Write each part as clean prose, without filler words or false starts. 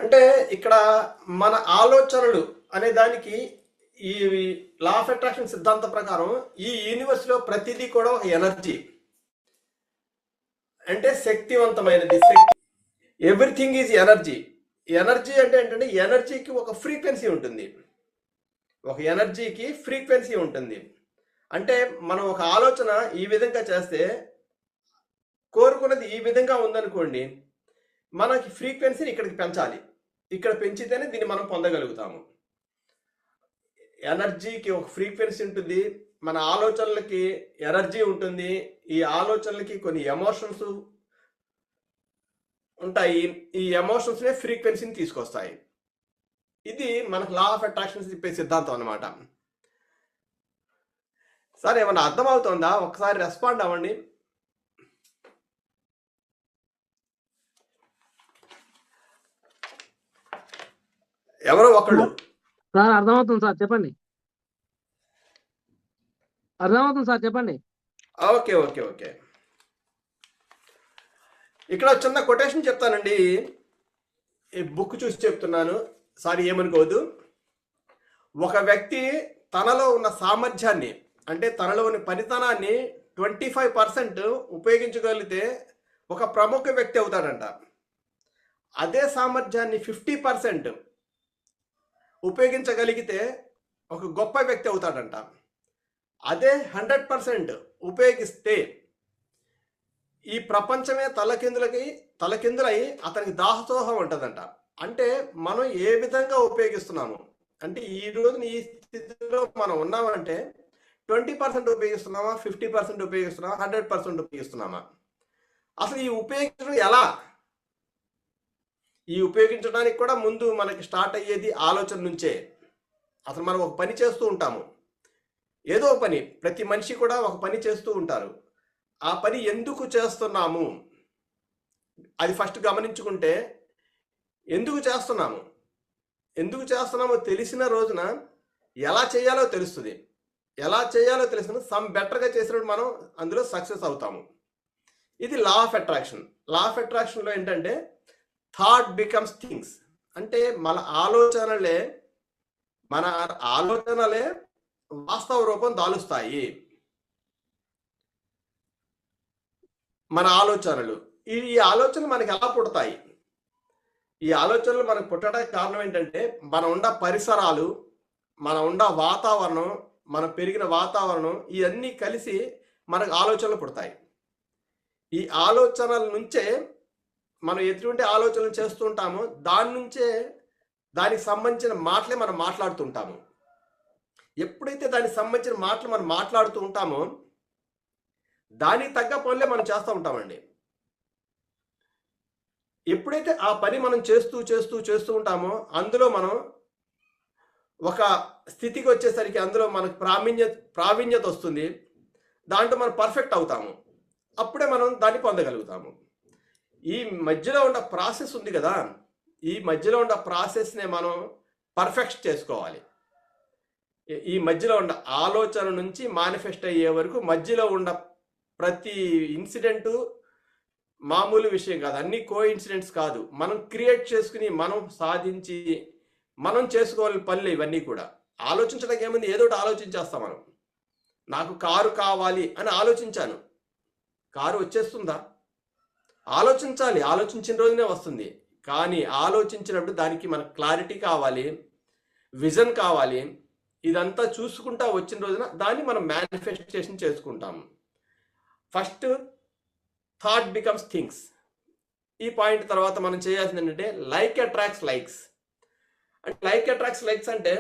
అంటే ఇక్కడ మన ఆలోచనలు అనే దానికి ఈ లా ఆఫ్ అట్రాక్షన్ సిద్ధాంత ప్రకారం ఈ యూనివర్స్లో ప్రతిదీ కూడా ఒక ఎనర్జీ, అంటే శక్తివంతమైనది. Everything is energy. ఎనర్జీ అంటే ఏంటంటే ఎనర్జీకి ఒక ఫ్రీక్వెన్సీ ఉంటుంది. ఒక ఎనర్జీకి ఫ్రీక్వెన్సీ ఉంటుంది. అంటే మనం ఒక ఆలోచన ఈ విధంగా చేస్తే, కోరుకున్నది ఈ విధంగా ఉందనుకోండి, మనకి ఫ్రీక్వెన్సీని ఇక్కడికి పెంచాలి. ఇక్కడ పెంచితేనే దీన్ని మనం పొందగలుగుతాము. ఎనర్జీకి ఒక ఫ్రీక్వెన్సీ ఉంటుంది, మన ఆలోచనలకి ఎనర్జీ ఉంటుంది, ఈ ఆలోచనలకి కొన్ని ఎమోషన్స్ ఉంటాయి, ఈ ఎమోషన్స్నే ఫ్రీక్వెన్సీని తీసుకొస్తాయి. ఇది మనకు లా ఆఫ్ అట్రాక్షన్ చెప్పే సిద్ధాంతం అనమాట. సార్ ఏమన్నా అర్థమవుతుందా? ఒకసారి రెస్పాండ్ అవ్వండి. ఎవరో ఒకళ్ళు. సార్ అర్థమవుతుంది సార్, చెప్పండి. అర్థమవుతుంది సార్, చెప్పండి. ఓకే ఓకే ఓకే ఇక్కడ చిన్న కొటేషన్ చెప్తానండి. ఈ బుక్ చూసి చెప్తున్నాను, సారీ ఏమనుకోవద్దు. ఒక వ్యక్తి తనలో ఉన్న సామర్థ్యాన్ని, అంటే తనలో ఉన్న పనితనాన్ని 25% ఉపయోగించగలిగితే ఒక ప్రముఖ వ్యక్తి అవుతాడంట. అదే సామర్థ్యాన్ని 50% ఉపయోగించగలిగితే ఒక గొప్ప వ్యక్తి అవుతాడంట. అదే 100% ఉపయోగిస్తే ఈ ప్రపంచమే తలకిందులై అతనికి దాహోహం ఉంటుందంట. అంటే మనం ఏ విధంగా ఉపయోగిస్తున్నాము, అంటే ఈ రోజు ఈ స్థితిలో మనం ఉన్నామంటే 20% ఉపయోగిస్తున్నామా, 50% ఉపయోగిస్తున్నామా, 100% ఉపయోగిస్తున్నామా? అసలు ఈ ఉపయోగించడం ఎలా? ఈ ఉపయోగించడానికి కూడా ముందు మనకి స్టార్ట్ అయ్యేది ఆలోచన నుంచే. అసలు మనం ఒక పని చేస్తూ ఉంటాము, ఏదో పని, ప్రతి మనిషి కూడా ఒక పని చేస్తూ ఉంటారు. ఆ పని ఎందుకు చేస్తున్నాము అది ఫస్ట్ గమనించుకుంటే, ఎందుకు చేస్తున్నామో తెలిసిన రోజున ఎలా చేయాలో తెలుస్తుంది. ఎలా చేయాలో తెలిసిన సమ్ బెటర్గా చేసినప్పుడు మనం అందులో సక్సెస్ అవుతాము. ఇది law of attraction. Law of అట్రాక్షన్లో ఏంటంటే థాట్ బికమ్స్ థింగ్స్. అంటే మన ఆలోచనలే వాస్తవ రూపం దాలుస్తాయి. మన ఆలోచనలు, ఈ ఆలోచనలు మనకి ఎలా పుడతాయి? ఈ ఆలోచనలు మనకు పుట్టడానికి కారణం ఏంటంటే మనం ఉన్న పరిసరాలు, మన ఉన్న వాతావరణం, మనం పెరిగిన వాతావరణం, ఇవన్నీ కలిసి మనకు ఆలోచనలు పుడతాయి. ఈ ఆలోచనల నుంచే మనం ఎటువంటి ఆలోచనలు చేస్తూ ఉంటామో దానికి సంబంధించిన మాటలే మనం మాట్లాడుతుంటాము. ఎప్పుడైతే దానికి సంబంధించిన మాటలు మనం మాట్లాడుతూ ఉంటామో దానికి తగ్గ పనులే మనం చేస్తూ ఉంటామండి. ఎప్పుడైతే ఆ పని మనం చేస్తూ ఉంటామో అందులో మనం ఒక స్థితికి వచ్చేసరికి అందులో మనకు ప్రావీణ్యత వస్తుంది, దాంట్లో మనం పర్ఫెక్ట్ అవుతాము. అప్పుడే మనం దాన్ని పొందగలుగుతాము. ఈ మధ్యలో ఉన్న ప్రాసెస్ ఉంది కదా, ఈ మధ్యలో ఉన్న ప్రాసెస్నే మనం పర్ఫెక్ట్ చేసుకోవాలి. ఈ మధ్యలో ఉన్న ఆలోచన నుంచి మేనిఫెస్ట్ అయ్యే వరకు మధ్యలో ఉన్న ప్రతి ఇన్సిడెంటు మామూలు విషయం కాదు, అన్ని కోఇన్సిడెంట్స్ కాదు. మనం క్రియేట్ చేసుకుని, మనం సాధించి, మనం చేసుకోవాలి పనులు ఇవన్నీ కూడా. ఆలోచించడానికి ఏముంది, ఏదో ఒకటి ఆలోచించేస్తాం మనం. నాకు కారు కావాలి అని ఆలోచించాను, కారు వచ్చేస్తుందా? ఆలోచించాలి, ఆలోచించిన రోజునే వస్తుంది. కానీ ఆలోచించినప్పుడు దానికి మనకు క్లారిటీ కావాలి, విజన్ కావాలి. ఇదంతా చూసుకుంటా వచ్చిన రోజున దాన్ని మనం మేనిఫెస్టేషన్ చేసుకుంటాము. First thought becomes things. ఈ పాయింట్ తర్వాత మనం చేయాల్సింది ఏంటంటే లైక్ అట్రాక్ట్స్ లైక్స్. అంటే లైక్ అట్రాక్ట్స్ లైక్స్ అంటే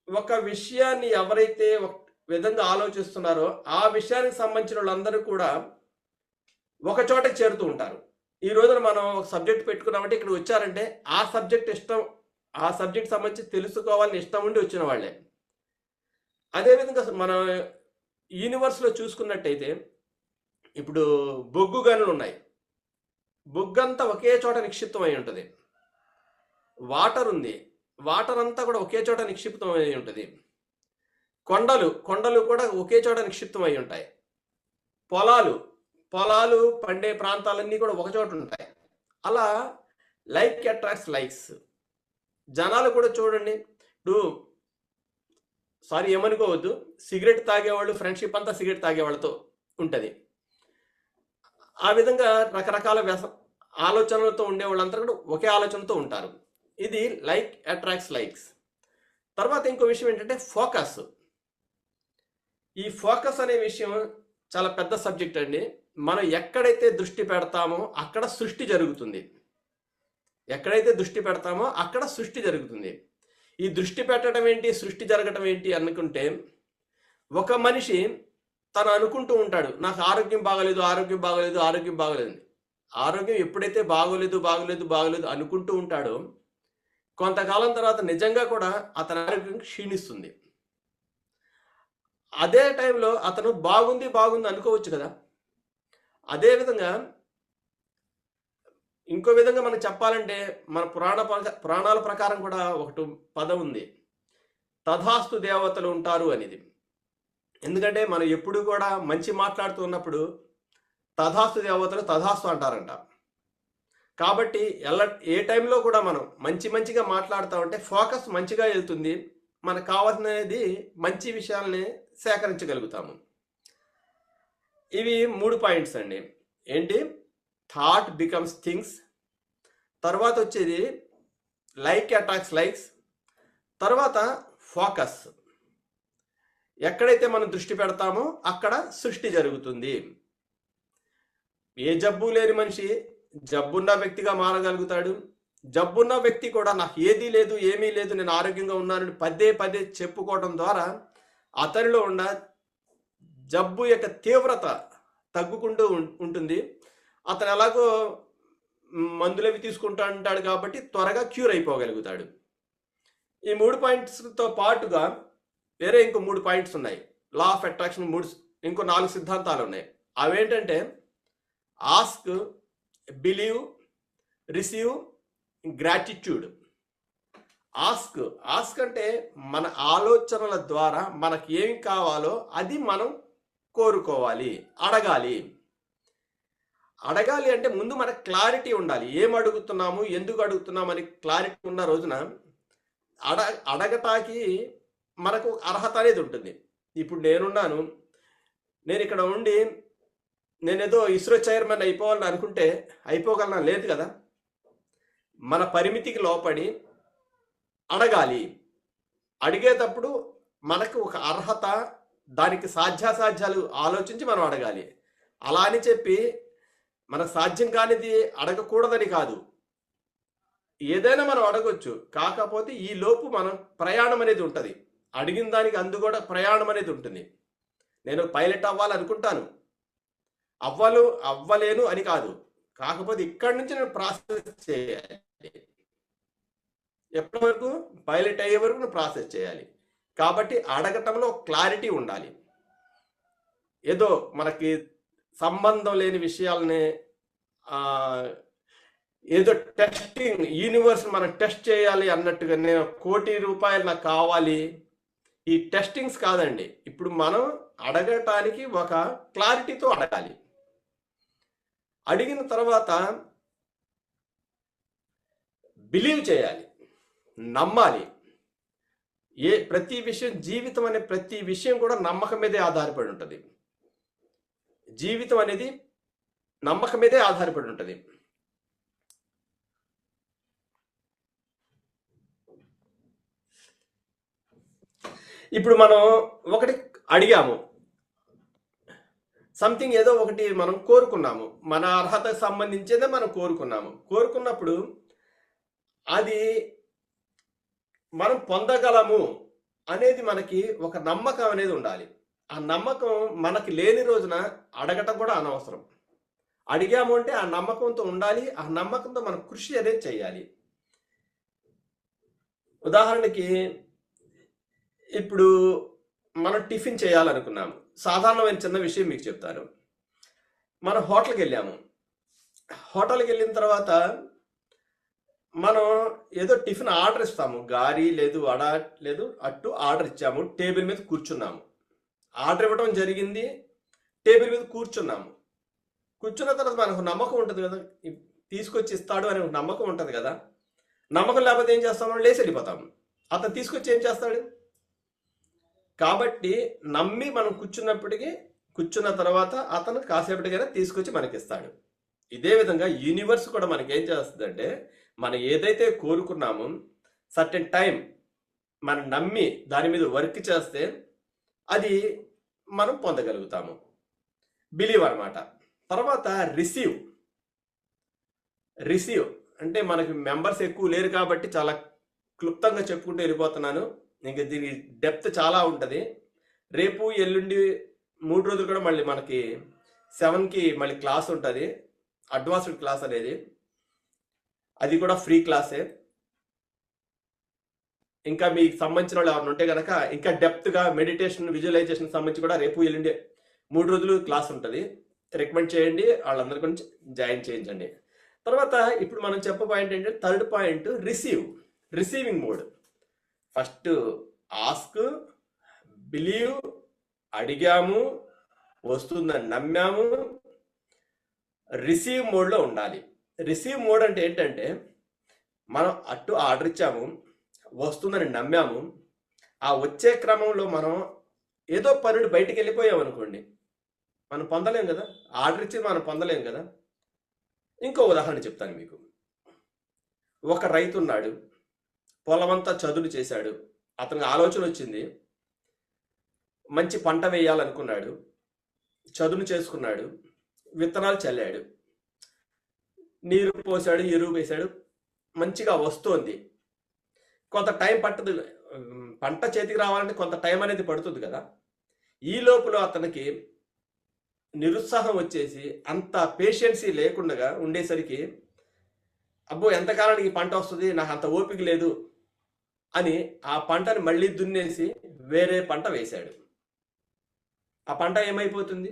ఒక విషయాన్ని ఎవరైతే ఒక విధంగా ఆలోచిస్తున్నారో ఆ విషయానికి సంబంధించిన వాళ్ళందరూ కూడా ఒక చోటకి చేరుతూ ఉంటారు. ఈ రోజున మనం ఒక సబ్జెక్ట్ పెట్టుకున్నామంటే ఇక్కడ వచ్చారంటే ఆ సబ్జెక్ట్ సంబంధించి తెలుసుకోవాలని ఇష్టం ఉండి వచ్చిన వాళ్ళే. అదేవిధంగా మన యూనివర్స్లో చూసుకున్నట్టయితే ఇప్పుడు బొగ్గు గనులు ఉన్నాయి, బొగ్గంతా ఒకే చోట నిక్షిప్తం అయి ఉంటుంది. వాటర్ ఉంది, వాటర్ అంతా కూడా ఒకే చోట నిక్షిప్తం అయి ఉంటుంది. కొండలు కూడా ఒకే చోట నిక్షిప్తం అయి ఉంటాయి. పొలాలు పండే ప్రాంతాలన్నీ కూడా ఒక చోట ఉంటాయి. అలా లైక్ అట్రాక్ట్స్ లైక్స్. జనాలు కూడా చూడండి, ఇప్పుడు సారీ ఏమనుకోవద్దు, సిగరెట్ తాగేవాళ్ళు ఫ్రెండ్షిప్ అంతా సిగరెట్ తాగేవాళ్ళతో ఉంటుంది. ఆ విధంగా రకరకాల ఆలోచనలతో ఉండే వాళ్ళంతా కూడా ఒకే ఆలోచనతో ఉంటారు. ఇది లైక్ అట్రాక్ట్స్ లైక్స్. తర్వాత ఇంకో విషయం ఏంటంటే ఫోకస్. ఈ ఫోకస్ అనే విషయం చాలా పెద్ద సబ్జెక్ట్ అండి. మనం ఎక్కడైతే దృష్టి పెడతామో అక్కడ సృష్టి జరుగుతుంది. ఎక్కడైతే దృష్టి పెడతామో అక్కడ సృష్టి జరుగుతుంది. ఈ దృష్టి పెట్టడం ఏంటి, సృష్టి జరగటం ఏంటి అనుకుంటే, ఒక మనిషి తను అనుకుంటూ ఉంటాడు, నాకు ఆరోగ్యం బాగలేదు, ఆరోగ్యం బాగలేదు, ఆరోగ్యం బాగలేదు. ఆరోగ్యం ఎప్పుడైతే బాగోలేదు బాగోలేదు బాగోలేదు అనుకుంటూ ఉంటాడో కొంతకాలం తర్వాత నిజంగా కూడా అతని ఆరోగ్యం క్షీణిస్తుంది. అదే టైంలో అతను బాగుంది బాగుంది అనుకోవచ్చు కదా. అదేవిధంగా ఇంకో విధంగా మనం చెప్పాలంటే మన పురాణాల ప్రకారం కూడా ఒకటి పదం ఉంది, తథాస్తు దేవతలు ఉంటారు అనేది. ఎందుకంటే మనం ఎప్పుడు కూడా మంచి మాట్లాడుతూ ఉన్నప్పుడు తథాస్తు దేవతలు తథాస్తు అంటారంట. కాబట్టి ఏ టైంలో కూడా మనం మంచిగా మాట్లాడుతూ ఉంటే ఫోకస్ మంచిగా వెళ్తుంది, మనకు కావాల్సినది మంచి విషయాల్ని సేకరించగలుగుతాము. ఇవి 3 పాయింట్స్ అండి. ఏంటి? థాట్ బికమ్స్ థింగ్స్, తర్వాత వచ్చేది లైక్ అట్రాక్ట్స్ లైక్స్, తర్వాత ఫోకస్. ఎక్కడైతే మనం దృష్టి పెడతామో అక్కడ సృష్టి జరుగుతుంది. ఏ జబ్బు లేని మనిషి జబ్బున్న వ్యక్తిగా మారగలుగుతాడు. జబ్బున్న వ్యక్తి కూడా నాకు ఏదీ లేదు, ఏమీ లేదు, నేను ఆరోగ్యంగా ఉన్నానని పదే చెప్పుకోవడం ద్వారా అతనిలో ఉన్న జబ్బు యొక్క తీవ్రత తగ్గుకుంటూ ఉంటుంది. అతను ఎలాగో మందులవి తీసుకుంటూ ఉంటాడు కాబట్టి త్వరగా క్యూర్ అయిపోగలుగుతాడు. ఈ 3 పాయింట్స్తో పాటుగా వేరే ఇంకో 3 పాయింట్స్ ఉన్నాయి. లా ఆఫ్ అట్రాక్షన్ ఇంకో 4 సిద్ధాంతాలు ఉన్నాయి. అవేంటంటే ask, believe, receive, gratitude. Ask అంటే మన ఆలోచనల ద్వారా మనకి ఏమి కావాలో అది మనం కోరుకోవాలి, అడగాలి అంటే ముందు మనకు క్లారిటీ ఉండాలి. ఏం అడుగుతున్నాము, ఎందుకు అడుగుతున్నాము అని క్లారిటీ ఉన్న రోజున అడగటానికి మనకు అర్హత అనేది ఉంటుంది. ఇప్పుడు నేను ఇక్కడ ఉండి నేనేదో ఇస్రో చైర్మన్ అయిపోవాలని అనుకుంటే అయిపోగలనా? లేదు కదా. మన పరిమితికి లోపడి అడగాలి. అడిగేటప్పుడు మనకు ఒక అర్హత, దానికి సాధ్యాసాధ్యాలు ఆలోచించి మనం అడగాలి. అలా అని చెప్పి మనకు సాధ్యం కానిది అడగకూడదని కాదు, ఏదైనా మనం అడగొచ్చు. కాకపోతే ఈ లోపు మనం ప్రయాణం అనేది ఉంటుంది. అడిగిన దానికి అందు కూడా ప్రయాణం అనేది ఉంటుంది. నేను పైలట్ అవ్వాలనుకుంటాను, అవ్వలేను అని కాదు. కాకపోతే ఇక్కడి నుంచి నేను ప్రాసెస్ చేయాలి. ఎప్పటి వరకు? పైలట్ అయ్యే వరకు నేను ప్రాసెస్ చేయాలి. కాబట్టి అడగటంలో క్లారిటీ ఉండాలి. ఏదో మనకి సంబంధం లేని విషయాలని ఏదో టెస్టింగ్, యూనివర్స్ మనం టెస్ట్ చేయాలి అన్నట్టుగా, నేను ₹1,00,00,000 నాకు కావాలి, ఈ టెస్టింగ్స్ కాదండి. ఇప్పుడు మనం అడగటానికి ఒక క్లారిటీతో అడగాలి. అడిగిన తర్వాత బిలీవ్ చేయాలి, నమ్మాలి. ప్రతి విషయం, జీవితం అనే ప్రతి విషయం కూడా నమ్మకం మీదే ఆధారపడి ఉంటుంది. జీవితం అనేది నమ్మకం మీదే ఆధారపడి ఉంటుంది. ఇప్పుడు మనం ఒకటి అడిగాము, సంథింగ్ ఏదో ఒకటి మనం కోరుకున్నాము, మన అర్హతకు సంబంధించేదే మనం కోరుకున్నప్పుడు అది మనం పొందగలము అనేది మనకి ఒక నమ్మకం అనేది ఉండాలి. ఆ నమ్మకం మనకి లేని రోజున అడగటం కూడా అనవసరం. అడిగాము అంటే ఆ నమ్మకంతో ఉండాలి. ఆ నమ్మకంతో మనం కృషి అనేది చేయాలి. ఉదాహరణకి ఇప్పుడు మనం టిఫిన్ చేయాలనుకున్నాము. సాధారణమైన చిన్న విషయం మీకు చెప్తాను. మనం హోటల్కి వెళ్ళాము. హోటల్కి వెళ్ళిన తర్వాత మనం ఏదో టిఫిన్ ఆర్డర్ ఇస్తాము. గారి లేదు, వడ లేదు, అట్టు ఆర్డర్ ఇచ్చాము. టేబుల్ మీద కూర్చున్నాము. ఆర్డర్ ఇవ్వడం జరిగింది. టేబుల్ మీద కూర్చున్నాము. కూర్చున్న తర్వాత మనకు నమ్మకం ఉంటుంది కదా, తీసుకొచ్చి ఇస్తాడు అనే ఒక నమ్మకం ఉంటుంది కదా. నమ్మకం లేకపోతే ఏం చేస్తాం, మనం లేచి వెళ్ళిపోతాం. అతను తీసుకొచ్చి ఏం చేస్తాడు? కాబట్టి నమ్మి మనం కూర్చున్న తర్వాత అతను కాసేపటికైనా తీసుకొచ్చి మనకిస్తాడు. ఇదే విధంగా యూనివర్స్ కూడా మనకి ఏం చేస్తుందంటే, మనం ఏదైతే కోరుకున్నామో సర్టెన్ టైం మనం నమ్మి దాని మీద వర్క్ చేస్తే అది మనం పొందగలుగుతాము. బిలీవ్ అన్నమాట. తర్వాత రిసీవ్ అంటే మనకి మెంబర్స్ ఎక్కువ లేరు కాబట్టి చాలా క్లుప్తంగా చెప్పుకుంటూ వెళ్ళిపోతున్నాను. ఇంకా దీని డెప్త్ చాలా ఉంటుంది. రేపు ఎల్లుండి 3 రోజులు కూడా మళ్ళీ మనకి 7కి మళ్ళీ క్లాస్ ఉంటుంది, అడ్వాన్స్డ్ క్లాస్ అనేది. అది కూడా ఫ్రీ క్లాసే. ఇంకా మీకు సంబంధించిన వాళ్ళు ఎవరైనా ఉంటే కనుక ఇంకా డెప్త్గా మెడిటేషన్, విజువలైజేషన్ సంబంధించి కూడా రేపు ఎల్లుండి 3 రోజులు క్లాస్ ఉంటుంది. రికమెండ్ చేయండి, వాళ్ళందరి గురించి జాయిన్ చేయించండి. తర్వాత ఇప్పుడు మనం చెప్పే పాయింట్ ఏంటంటే, third point receiving mode. First ask, believe, అడిగాము, వస్తుందని నమ్మాము, రిసీవ్ మోడ్లో ఉండాలి. రిసీవ్ మోడ్ అంటే ఏంటంటే, మనం అటు ఆర్డర్ ఇచ్చాము, వస్తుందని నమ్మాము, ఆ వచ్చే క్రమంలో మనం ఏదో పనుడు బయటికి వెళ్ళిపోయాం అనుకోండి, మనం పొందలేం కదా. ఆర్డర్ ఇచ్చి మనం పొందలేం కదా. ఇంకో ఉదాహరణ చెప్తాను మీకు. ఒక రైతు ఉన్నాడు, పొలమంతా చదును చేశాడు, అతనికి ఆలోచన వచ్చింది, మంచి పంట వేయాలనుకున్నాడు, చదును చేసుకున్నాడు, విత్తనాలు చల్లాడు, నీరు పోసాడు, ఎరువు వేశాడు, మంచిగా వస్తోంది. కొంత టైం పట్టదు, పంట చేతికి రావాలంటే కొంత టైం అనేది పడుతుంది కదా. ఈ లోపల అతనికి నిరుత్సాహం వచ్చేసి అంత పేషెన్సీ లేకుండా ఉండేసరికి, అబ్బో ఎంతకాలానికి పంట వస్తుంది, నాకు అంత ఓపిక లేదు అని ఆ పంటని మళ్ళీ దున్నేసి వేరే పంట వేశాడు. ఆ పంట ఏమైపోతుంది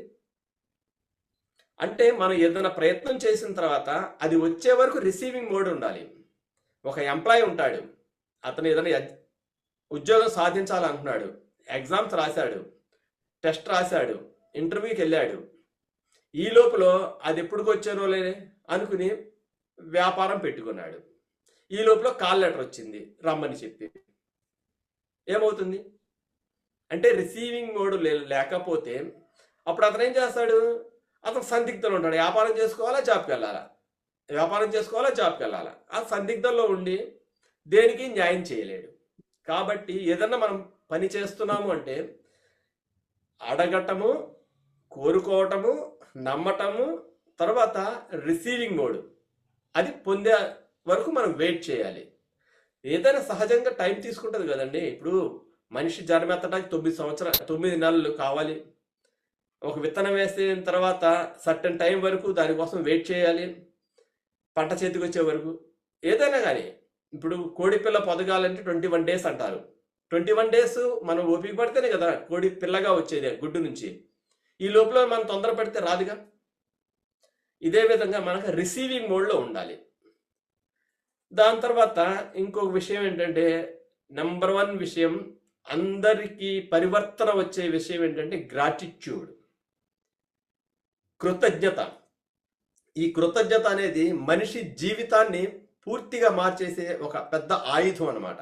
అంటే, మనం ఏదైనా ప్రయత్నం చేసిన తర్వాత అది వచ్చే వరకు రిసీవింగ్ మోడ్ ఉండాలి. ఒక ఎంప్లాయీ ఉంటాడు, అతను ఏదైనా ఉద్యోగం సాధించాలనుకున్నాడు, ఎగ్జామ్స్ రాశాడు, టెస్ట్ రాశాడు, ఇంటర్వ్యూకి వెళ్ళాడు. ఈ లోపల అది ఎప్పుడుకి వచ్చానో లే అనుకుని వ్యాపారం పెట్టుకున్నాడు. ఈ లోపల కాల్ లెటర్ వచ్చింది రమ్మని చెప్పి. ఏమవుతుంది అంటే, రిసీవింగ్ మోడ్ లేకపోతే అప్పుడు అతను ఏం చేస్తాడు, అతను సందిగ్ధంలో ఉంటాడు. వ్యాపారం చేసుకోవాలా, జాబ్కి వెళ్ళాలా, వ్యాపారం చేసుకోవాలా, జాబ్కి వెళ్ళాలా. ఆ సందిగ్ధంలో ఉండి దేనికి న్యాయం చేయలేడు. కాబట్టి ఏదన్నా మనం పని చేస్తున్నాము అంటే అడగటము, కోరుకోవటము, నమ్మటము, తర్వాత రిసీవింగ్ మోడ్ అది పొందే వరకు మనం వెయిట్ చేయాలి. ఏదైనా సహజంగా టైం తీసుకుంటుంది కదండి. ఇప్పుడు మనిషి జన్మెత్తడానికి 9 నెలలు కావాలి. ఒక విత్తనం వేసిన తర్వాత సర్టన్ టైం వరకు దానికోసం వెయిట్ చేయాలి, పంట చేతికి వచ్చే వరకు. ఏదైనా కానీ ఇప్పుడు కోడి పిల్ల పొదగాలంటే 21 డేస్ అంటారు. 21 డేస్ మనం ఓపిక పడితేనే కదా కోడి పిల్లగా వచ్చేది గుడ్డు నుంచి. ఈ లోపల మనం తొందర పడితే రాదుగా. ఇదే విధంగా మనకు రిసీవింగ్ మోడ్లో ఉండాలి. దాని తర్వాత ఇంకొక విషయం ఏంటంటే, నెంబర్ 1 విషయం, అందరికీ పరివర్తన వచ్చే విషయం ఏంటంటే గ్రాటిట్యూడ్, కృతజ్ఞత. ఈ కృతజ్ఞత అనేది మనిషి జీవితాన్ని పూర్తిగా మార్చేసే ఒక పెద్ద ఆయుధం అన్నమాట.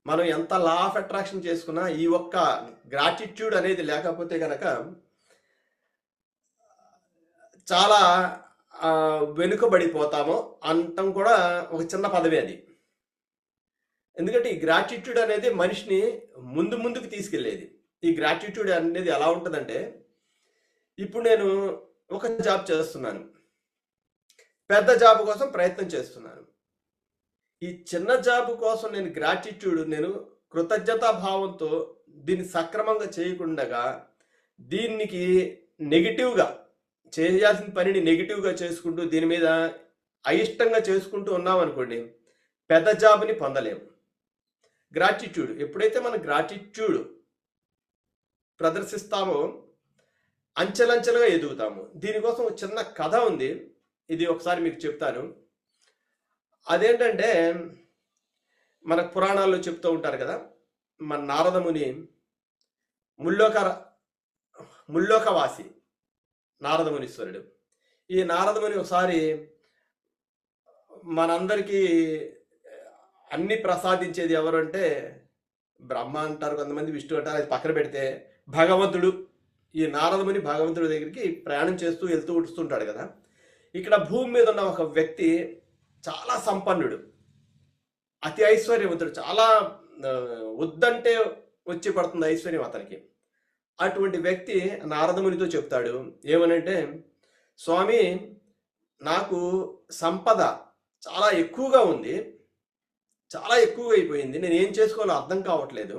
మనం ఎంత లా ఆఫ్ అట్రాక్షన్ చేసుకున్నా ఈ ఒక్క గ్రాటిట్యూడ్ అనేది లేకపోతే కనుక చాలా వెనుకబడిపోతామో అనటం కూడా ఒక చిన్న పదవి అది. ఎందుకంటే ఈ గ్రాటిట్యూడ్ అనేది మనిషిని ముందుకు తీసుకెళ్లేది. ఈ గ్రాటిట్యూడ్ అనేది ఎలా ఉంటుందంటే, ఇప్పుడు నేను ఒక జాబ్ చేస్తున్నాను, పెద్ద జాబ్ కోసం ప్రయత్నం చేస్తున్నాను. ఈ చిన్న జాబ్ కోసం నేను కృతజ్ఞతా భావంతో దీన్ని సక్రమంగా చేయకుండా దీనికి నెగిటివ్గా చేయాల్సిన పనిని నెగిటివ్గా చేసుకుంటూ దీని మీద అయిష్టంగా చేసుకుంటూ ఉన్నాం అనుకోండి, పెద్ద జాబ్ని పొందలేము. గ్రాటిట్యూడ్ ఎప్పుడైతే మనం గ్రాటిట్యూడ్ ప్రదర్శిస్తామో అంచెలంచెలుగా ఎదుగుతాము. దీనికోసం ఒక చిన్న కథ ఉంది, ఇది ఒకసారి మీకు చెప్తాను. అదేంటంటే, మన పురాణాల్లో చెప్తూ ఉంటారు కదా, మన నారదముని ముల్లోకవాసి నారదమునీశ్వరుడు. ఈ నారదముని ఒకసారి మనందరికీ అన్ని ప్రసాదించేది ఎవరు అంటే బ్రహ్మ అంటారు కొంతమంది, విష్ణు అంటారు, అది పక్కన పెడితే భగవంతుడు. ఈ నారదముని భగవంతుడి దగ్గరికి ప్రయాణం చేస్తూ వెళ్తూ వస్తుంటాడు కదా. ఇక్కడ భూమి మీద ఉన్న ఒక వ్యక్తి చాలా సంపన్నుడు, అతి ఐశ్వర్యవంతుడు, చాలా వద్దంటే వచ్చి పడుతుంది ఐశ్వర్యం అతనికి. అటువంటి వ్యక్తి నారదమునితో చెప్తాడు ఏమనంటే, స్వామి నాకు సంపద చాలా ఎక్కువగా ఉంది, చాలా ఎక్కువగా అయిపోయింది, నేను ఏం చేసుకోవాలో అర్థం కావట్లేదు.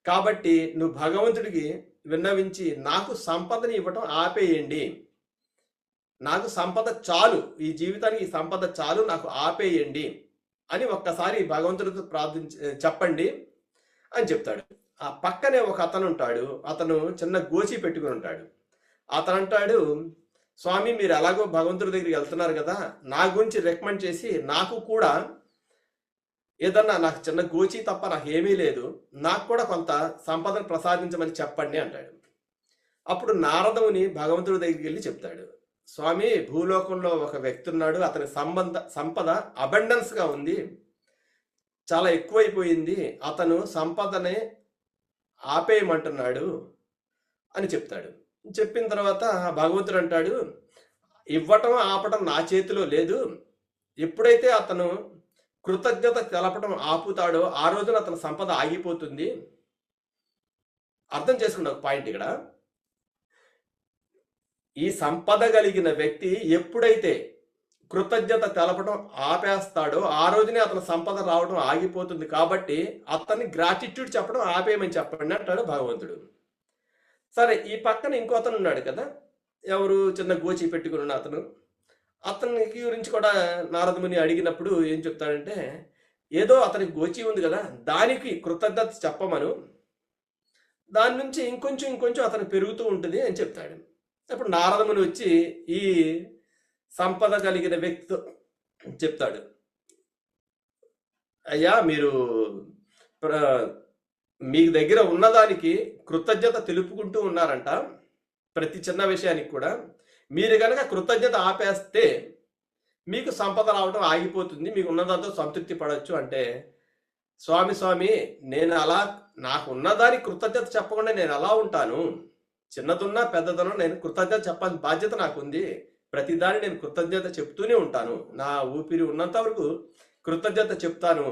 కాబట్టి నువ్వు భగవంతుడికి విన్నవించి నాకు సంపదని ఇవ్వటం ఆపేయండి, నాకు సంపద చాలు, ఈ జీవితానికి ఈ సంపద చాలు, నాకు ఆపేయండి అని ఒక్కసారి భగవంతుడితో చెప్పండి అని చెప్తాడు. ఆ పక్కనే ఒక అతను ఉంటాడు, అతను చిన్న గోచి పెట్టుకుని ఉంటాడు. అతను అంటాడు, స్వామి మీరు ఎలాగో భగవంతుడి దగ్గరికి వెళ్తున్నారు కదా, నా గురించి రికమెండ్ చేసి నాకు కూడా ఏదన్నా, నాకు చిన్న గోచి తప్ప నాకు ఏమీ లేదు, నాకు కూడా కొంత సంపదను ప్రసాదించమని చెప్పండి అంటాడు. అప్పుడు నారదముని భగవంతుడి దగ్గరికి వెళ్ళి చెప్తాడు, స్వామి భూలోకంలో ఒక వ్యక్తి ఉన్నాడు, అతని సంపద అబండెన్స్గా ఉంది, చాలా ఎక్కువైపోయింది, అతను సంపదనే ఆపేయమంటున్నాడు అని చెప్తాడు. చెప్పిన తర్వాత భగవంతుడు అంటాడు, ఇవ్వటం ఆపటం నా చేతిలో లేదు, ఎప్పుడైతే అతను కృతజ్ఞత తెలపడం ఆపుతాడో ఆ రోజున అతని సంపద ఆగిపోతుంది. అర్థం చేసుకున్న ఒక పాయింట్ ఇక్కడ, ఈ సంపద కలిగిన వ్యక్తి ఎప్పుడైతే కృతజ్ఞత తెలపడం ఆపేస్తాడో ఆ రోజునే అతని సంపద రావడం ఆగిపోతుంది, కాబట్టి అతన్ని గ్రాటిట్యూడ్ చెప్పడం ఆపేయమని చెప్పండి అంటాడు భగవంతుడు. సరే, ఈ పక్కన ఇంకో అతను ఉన్నాడు కదా, ఎవరు, చిన్న గోచి పెట్టుకుని ఉన్న అతను. అతనికి గురించి కూడా నారదముని అడిగినప్పుడు ఏం చెప్తాడంటే, ఏదో అతనికి గోచి ఉంది కదా, దానికి కృతజ్ఞత చెప్పమను, దాని నుంచి ఇంకొంచెం అతను పెరుగుతూ ఉంటుంది అని చెప్తాడు. అప్పుడు నారదముని వచ్చి ఈ సంపద కలిగిన వ్యక్తితో చెప్తాడు, అయ్యా మీరు మీ దగ్గర ఉన్నదానికి కృతజ్ఞత తెలుపుకుంటూ ఉన్నారంట, ప్రతి చిన్న విషయానికి కూడా. మీరు కనుక కృతజ్ఞత ఆపేస్తే మీకు సంపద రావడం ఆగిపోతుంది, మీకు ఉన్నదాంతో సంతృప్తి పడవచ్చు అంటే, స్వామి నేను అలా, నాకు ఉన్నదానికి కృతజ్ఞత చెప్పకుండా నేను ఎలా ఉంటాను, చిన్నదున్నా పెద్దదన్నా నేను కృతజ్ఞత చెప్పాల్సిన బాధ్యత నాకుంది, ప్రతిదాన్ని నేను కృతజ్ఞత చెప్తూనే ఉంటాను, నా ఊపిరి ఉన్నంత వరకు కృతజ్ఞత చెప్తాను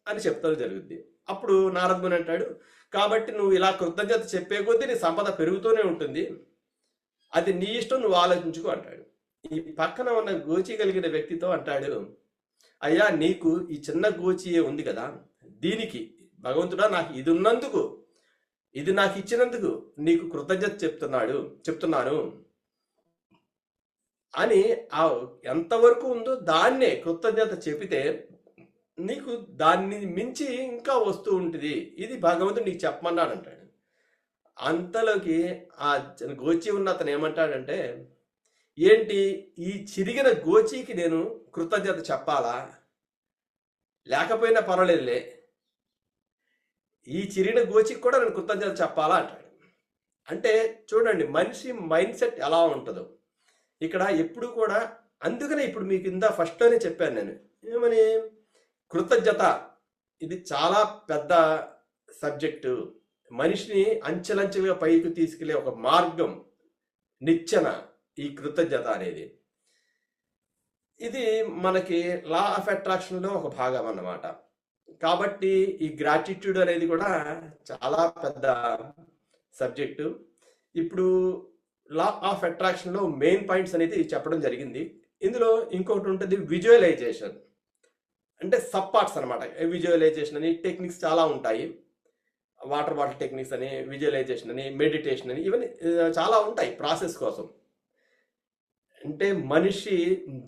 అని చెప్తాను జరుగుద్ది. అప్పుడు నారదముని అంటాడు, కాబట్టి నువ్వు ఇలా కృతజ్ఞత చెప్పే కొద్దీ నీ సంపద పెరుగుతూనే ఉంటుంది, అది నీ ఇష్టం, నువ్వు ఆలోచించుకో అంటాడు. ఈ పక్కన ఉన్న గోచి కలిగిన వ్యక్తితో అంటాడు, అయ్యా నీకు ఈ చిన్న గోచియే ఉంది కదా, దీనికి భగవంతుడా నాకు ఇది ఉన్నందుకు, ఇది నాకు ఇచ్చినందుకు నీకు కృతజ్ఞత చెప్తున్నాను అని ఆ ఎంతవరకు ఉందో దాన్నే కృతజ్ఞత చెబితే నీకు దాన్ని మించి ఇంకా వస్తూ ఉంటుంది, ఇది భగవంతుడు నీకు చెప్పమన్నాడు అంటాడు. అంతలోకి ఆ గోచి ఉన్న అతను ఏమంటాడంటే, ఏంటి ఈ చిరిగిన గోచికి నేను కృతజ్ఞత చెప్పాలా, లేకపోయినా పర్వాలేదులే, ఈ చిరిగిన గోచికి కూడా నేను కృతజ్ఞత చెప్పాలా అంటాడు. అంటే చూడండి మనిషి మైండ్ సెట్ ఎలా ఉంటుందో ఇక్కడ ఎప్పుడు కూడా. అందుకనే ఇప్పుడు మీకు ఇందా ఫస్ట్లోనే చెప్పాను నేను ఏమని, కృతజ్ఞత ఇది చాలా పెద్ద సబ్జెక్టు, మనిషిని అంచెలంచెలుగా పైకి తీసుకెళ్లే ఒక మార్గం, నిచ్చెన ఈ కృతజ్ఞత అనేది. ఇది మనకి లా ఆఫ్ అట్రాక్షన్లో ఒక భాగం అన్నమాట. కాబట్టి ఈ గ్రాటిట్యూడ్ అనేది కూడా చాలా పెద్ద సబ్జెక్టు. ఇప్పుడు లా ఆఫ్ అట్రాక్షన్లో మెయిన్ పాయింట్స్ అనేది చెప్పడం జరిగింది. ఇందులో ఇంకొకటి ఉంటుంది విజువలైజేషన్, అంటే సబ్ పార్ట్స్ అనమాట. విజువలైజేషన్ అని టెక్నిక్స్ చాలా ఉంటాయి, వాటర్ బాటిల్ టెక్నిక్స్ అని, విజువలైజేషన్ అని, మెడిటేషన్ అని, ఇవన్నీ చాలా ఉంటాయి ప్రాసెస్ కోసం. అంటే మనిషి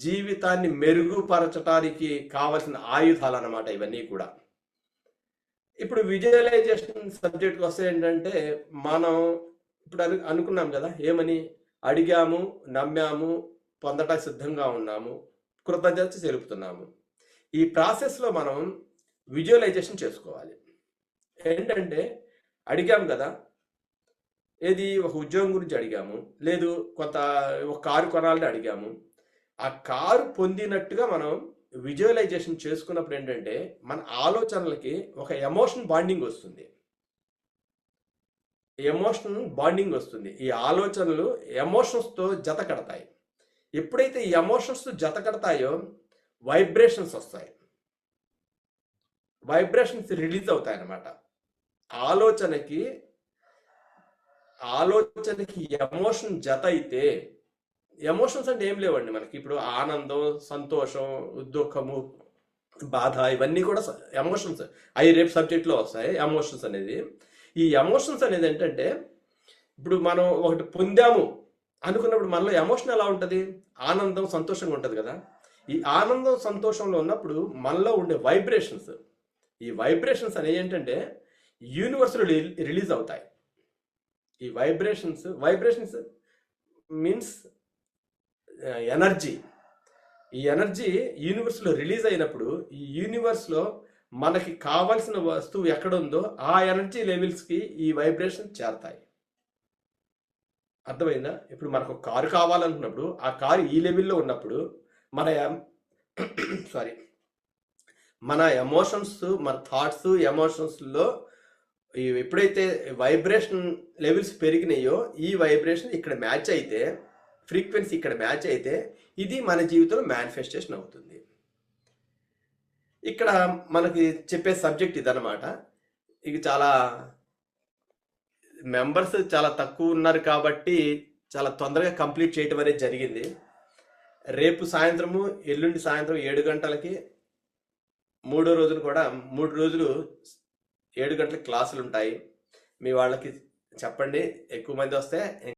జీవితాన్ని మెరుగుపరచడానికి కావలసిన ఆయుధాలు అన్నమాట ఇవన్నీ కూడా. ఇప్పుడు విజువలైజేషన్ సబ్జెక్ట్కి వస్తే ఏంటంటే, మనం ఇప్పుడు అనుకున్నాం కదా, ఏమని అడిగాము, నమ్మాము, పొందటానికి సిద్ధంగా ఉన్నాము, కృతజ్ఞత తెలుపుతున్నాము. ఈ ప్రాసెస్లో మనం విజువలైజేషన్ చేసుకోవాలి. ఏంటంటే అడిగాము కదా, ఏది ఒక ఉద్యోగం గురించి అడిగాము, లేదు కొంత ఒక కారు కొనాలని అడిగాము, ఆ కారు పొందినట్టుగా మనం విజువలైజేషన్ చేసుకున్నప్పుడు ఏంటంటే మన ఆలోచనలకి ఒక ఎమోషన్ బాండింగ్ వస్తుంది. ఎమోషనల్ బాండింగ్ వస్తుంది. ఈ ఆలోచనలు ఎమోషన్స్తో జత కడతాయి. ఎప్పుడైతే ఈ ఎమోషన్స్తో జత కడతాయో వైబ్రేషన్స్ వస్తాయి. వైబ్రేషన్స్ రిలీజ్ అవుతాయి అన్నమాట. ఆలోచనకి ఎమోషన్ జత అయితే, ఎమోషన్స్ అంటే ఏం లేవండి మనకి. ఇప్పుడు ఆనందం, సంతోషం, దుఃఖము, బాధ, ఇవన్నీ కూడా ఎమోషన్స్. అవి రేపు సబ్జెక్ట్లో వస్తాయి. ఎమోషన్స్ అనేది, ఈ ఎమోషన్స్ అనేది ఏంటంటే, ఇప్పుడు మనం ఒకటి పొందాము అనుకున్నప్పుడు మనలో ఎమోషన్ ఎలా ఉంటుంది? ఆనందం, సంతోషంగా ఉంటుంది కదా. ఈ ఆనందం, సంతోషంలో ఉన్నప్పుడు మనలో ఉండే వైబ్రేషన్స్, ఈ వైబ్రేషన్స్ అనేవి ఏంటంటే యూనివర్స్లో రిలీజ్ అవుతాయి. ఈ వైబ్రేషన్స్ మీన్స్ ఎనర్జీ. ఈ ఎనర్జీ యూనివర్స్లో రిలీజ్ అయినప్పుడు ఈ యూనివర్స్లో మనకి కావాల్సిన వస్తువు ఎక్కడ ఉందో ఆ ఎనర్జీ లెవెల్స్కి ఈ వైబ్రేషన్ చేరతాయి. అర్థమైందా? ఇప్పుడు మనకు ఒక కారు కావాలనుకున్నప్పుడు ఆ కారు ఈ లెవెల్లో ఉన్నప్పుడు మన ఎమోషన్స్, మన థాట్స్, ఎమోషన్స్లో ఎప్పుడైతే వైబ్రేషన్ లెవెల్స్ పెరిగినాయో ఈ వైబ్రేషన్ ఇక్కడ మ్యాచ్ అయితే, ఫ్రీక్వెన్సీ ఇక్కడ మ్యాచ్ అయితే ఇది మన జీవితంలో మేనిఫెస్టేషన్ అవుతుంది. ఇక్కడ మనకి చెప్పే సబ్జెక్ట్ ఇదన్నమాట. ఇక చాలా మెంబర్స్ చాలా తక్కువ ఉన్నారు కాబట్టి చాలా తొందరగా కంప్లీట్ చేయటం అనేది జరిగింది. రేపు సాయంత్రము, ఎల్లుండి సాయంత్రం 7 గంటలకి, మూడో రోజున కూడా 3 రోజులు 7 గంటలకు క్లాసులు ఉంటాయి. మీ వాళ్ళకి చెప్పండి, ఎక్కువ మంది వస్తే